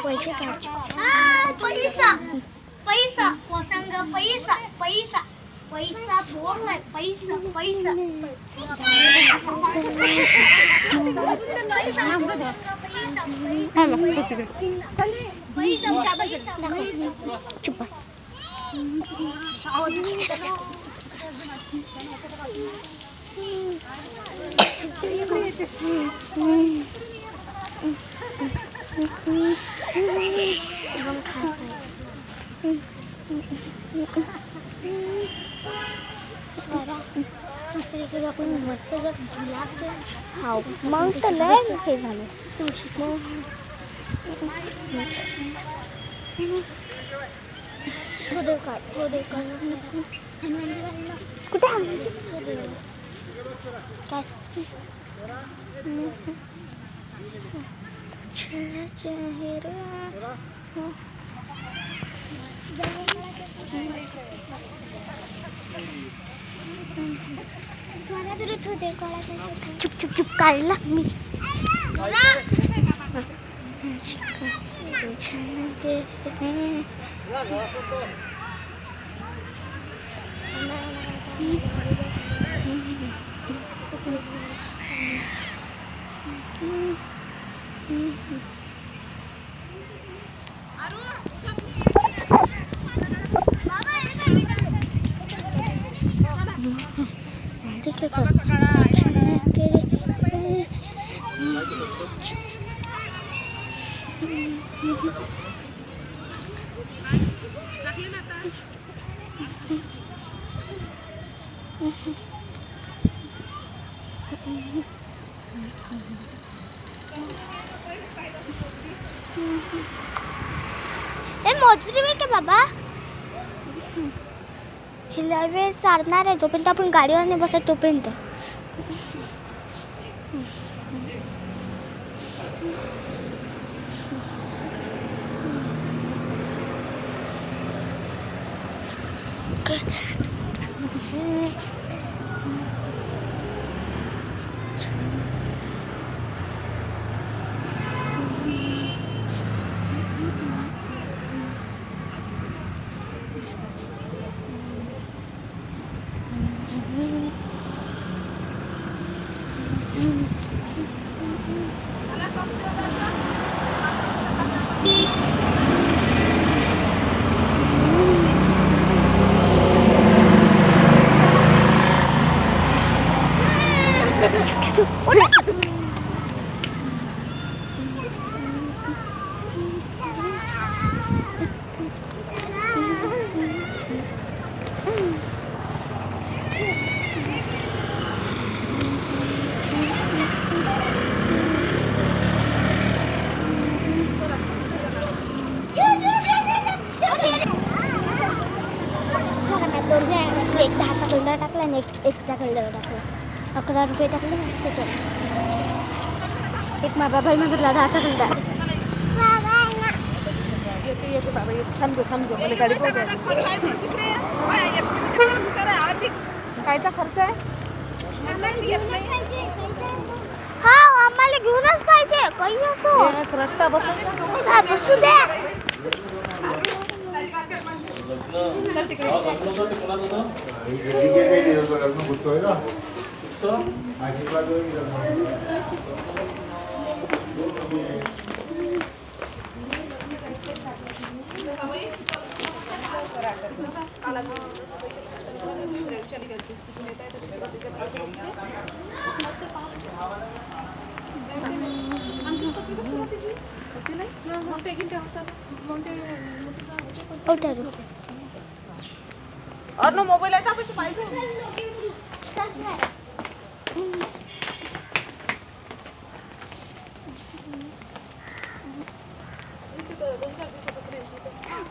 पैसे पैसा पैसा प्रसंग पैसा पैसा पैसा बोललाय पैसा पैसा चुप बस. आपण मस्त जर झुला हा मग तर लय हे झालं तुझी थोडे काढ कुठे काय चुप चुप चुप काढला मी मोजरी आहे का बाबा हिला वेळ चालणार आहे जोपर्यंत आपण गाडीवर नाही बसत तोपर्यंत एक 10चा कलर टाकला आणि 1चा कलर टाकला 11 रुपये टाकले त्याच्यात एक माझा भाई मागितला 10चा कलर कायचा खर्च आहे हा आम्हाला घेऊनच पाहिजे काही असो रस्ता बसू दे और नो मोबाइल ऐसा कुछ पाहिजे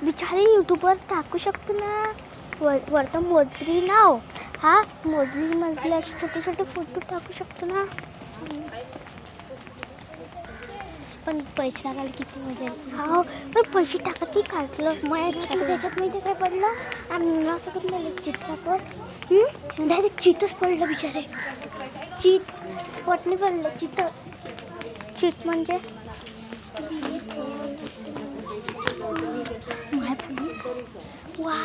बिचारी यूट्यूबवर टाकू शकतो ना वरतं मोजरी नाव हा मोजरी मधले असे छोटे छोटे फोटो टाकू शकतो ना पण पैसे टाकायला किती मजा येते. हो पण पैसे टाकायची काढलं माझ्या त्याच्यात माहिती काय पडलं आणि असं कधी मला चित्रावर डायरेक्ट चितच पडलं बिचारे. चित पटणी पडलं चित. चित म्हणजे माय पोलीस. वा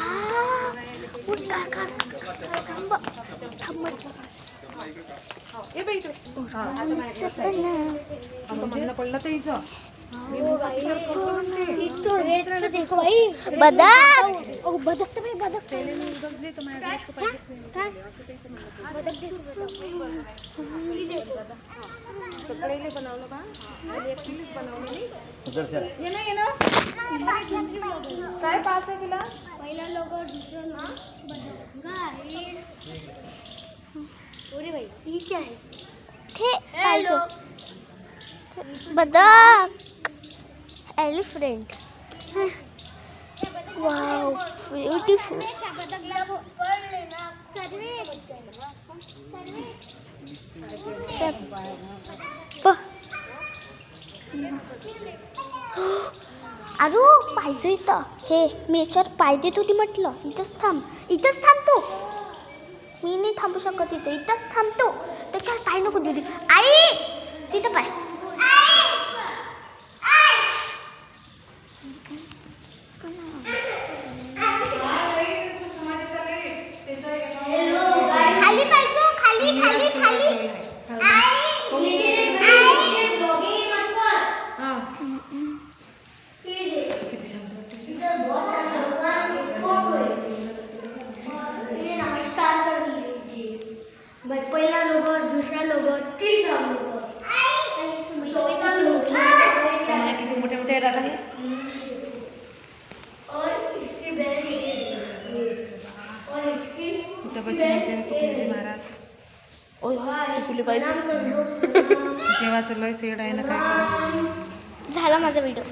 ये बाई इकडे. हा, आता माझ्या असं म्हणणं पडलं तर हिचं. मी पत्थर करतो म्हणते. बदक. बदक तर बाई बदक. पहिले मी उगवले तर माझ्या गोष्ट पाहिजे. सगळेले बनवलं बा आणि एकटीनेच बनवलं नाही. ये ना ये ना. काय पास आहे तिला? पहिला लोगो दुसरा लोगो ठीक आहे. ते पाहिजे. बदक. एलिफंट. Wow beautiful. अरे पाहिजे इथं. हे मी याच्यावर पाय देत होती म्हटलं. इथंच थांब. इथंच थांब तू. मी नाही थांबू शकत इथं. इथंच थांबतो. त्याच्यावर पाय नको देऊ. आई तिथं पाय. खाली पाहिजे. खाली खाली खाली. नमस्कार कर लीजिए. पहिला लोगो दुसरा लोगो तीसरा लोगो. किती मोठे मोठे राहतात. और इसकी बहन और इसकी तुकडोजी महाराज. ओय तुला पाहिजे. जेव्हा लय सेड आहे ना काय. झाला माझा व्हिडिओ.